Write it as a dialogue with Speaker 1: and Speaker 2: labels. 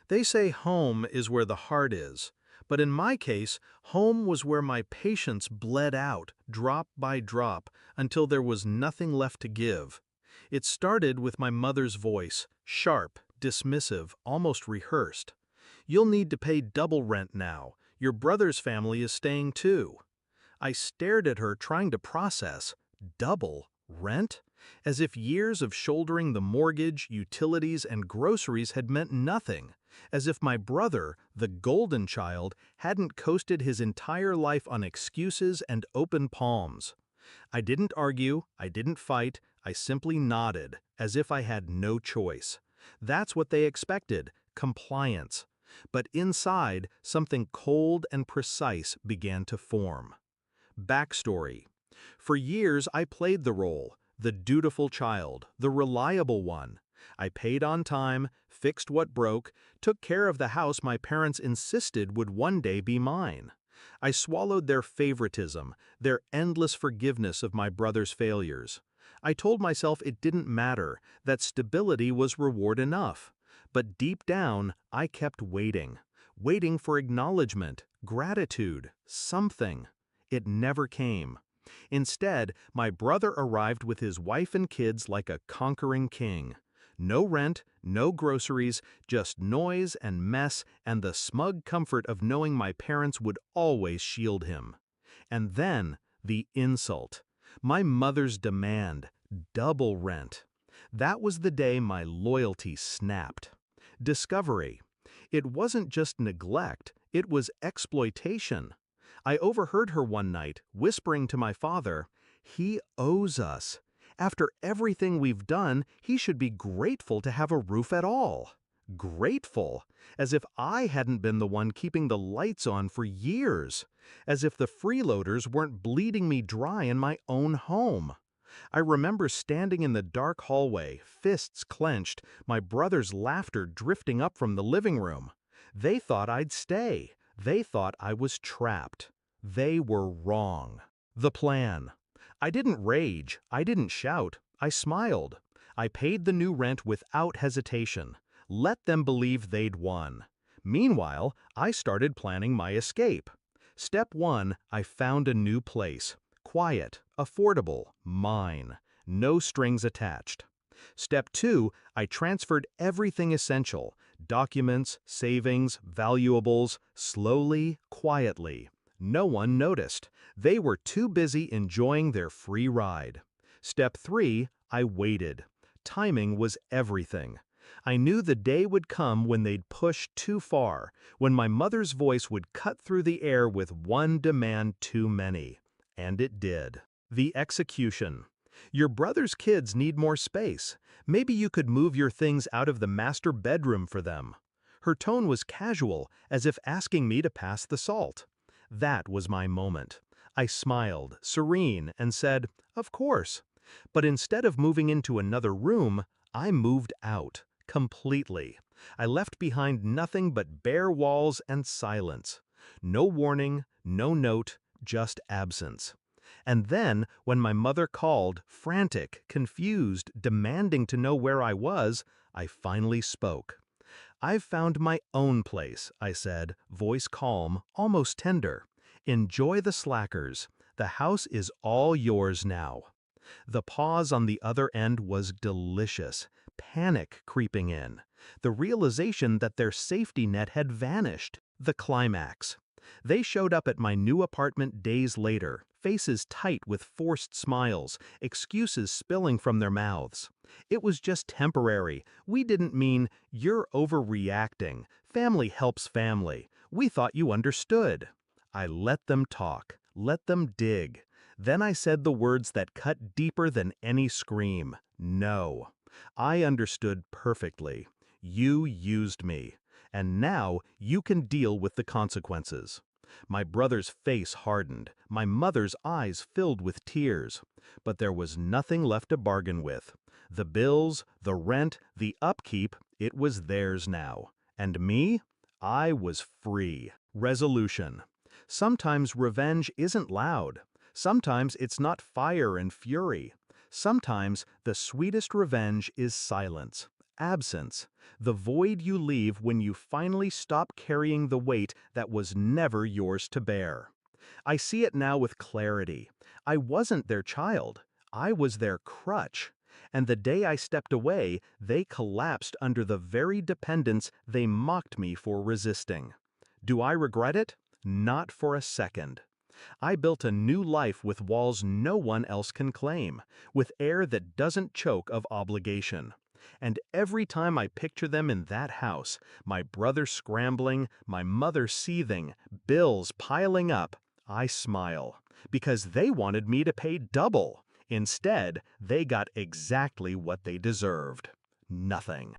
Speaker 1: They say home is where the heart is, but in my case, home was where my patience bled out, drop by drop, until there was nothing left to give. It started with my mother's voice, sharp, dismissive, almost rehearsed. "You'll need to pay double rent now. Your brother's family is staying too." I stared at her trying to process. Double rent? As if years of shouldering the mortgage, utilities, and groceries had meant nothing. As if my brother, the golden child, hadn't coasted his entire life on excuses and open palms. I didn't argue, I didn't fight, I simply nodded, as if I had no choice. That's what they expected, compliance. But inside, something cold and precise began to form. Backstory. For years I played the role, the dutiful child, the reliable one. I paid on time, fixed what broke, took care of the house my parents insisted would one day be mine. I swallowed their favoritism, their endless forgiveness of my brother's failures. I told myself it didn't matter, that stability was reward enough. But deep down, I kept waiting. Waiting for acknowledgement, gratitude, something. It never came. Instead, my brother arrived with his wife and kids like a conquering king. No rent, no groceries, just noise and mess and the smug comfort of knowing my parents would always shield him. And then, the insult. My mother's demand, double rent. That was the day my loyalty snapped. Discovery. It wasn't just neglect, it was exploitation. I overheard her one night, whispering to my father, "He owes us. After everything we've done, he should be grateful to have a roof at all." Grateful, as if I hadn't been the one keeping the lights on for years, as if the freeloaders weren't bleeding me dry in my own home. I remember standing in the dark hallway, fists clenched, my brother's laughter drifting up from the living room. They thought I'd stay. They thought I was trapped. They were wrong. The plan. I didn't rage, I didn't shout, I smiled. I paid the new rent without hesitation. Let them believe they'd won. Meanwhile, I started planning my escape. Step 1, I found a new place. Quiet, affordable, mine. No strings attached. Step 2, I transferred everything essential. Documents, savings, valuables, slowly, quietly. No one noticed. They were too busy enjoying their free ride. Step 3, I waited. Timing was everything. I knew the day would come when they'd push too far, when my mother's voice would cut through the air with one demand too many. And it did. The execution. Your brother's kids need more space. Maybe you could move your things out of the master bedroom for them. Her tone was casual, as if asking me to pass the salt. That was my moment. I smiled, serene, and said, "Of course." But instead of moving into another room, I moved out, completely. I left behind nothing but bare walls and silence. No warning, no note, just absence. And then, when my mother called, frantic, confused, demanding to know where I was, I finally spoke. "I've found my own place," I said, voice calm, almost tender. "Enjoy the slackers. The house is all yours now." The pause on the other end was delicious, panic creeping in. The realization that their safety net had vanished. The climax. They showed up at my new apartment days later, faces tight with forced smiles, excuses spilling from their mouths. It was just temporary. We didn't mean, "You're overreacting. Family helps family. We thought you understood." I let them talk, let them dig. Then I said the words that cut deeper than any scream. No. I understood perfectly. You used me. And now you can deal with the consequences. My brother's face hardened, my mother's eyes filled with tears. But there was nothing left to bargain with. The bills, the rent, the upkeep, it was theirs now. And me? I was free. Resolution. Sometimes revenge isn't loud. Sometimes it's not fire and fury. Sometimes the sweetest revenge is silence. Absence, the void you leave when you finally stop carrying the weight that was never yours to bear. I see it now with clarity. I wasn't their child. I was their crutch. And the day I stepped away, they collapsed under the very dependence they mocked me for resisting. Do I regret it? Not for a second. I built a new life with walls no one else can claim, with air that doesn't choke of obligation. And every time I picture them in that house, my brother scrambling, my mother seething, bills piling up, I smile, because they wanted me to pay double. Instead, they got exactly what they deserved: nothing.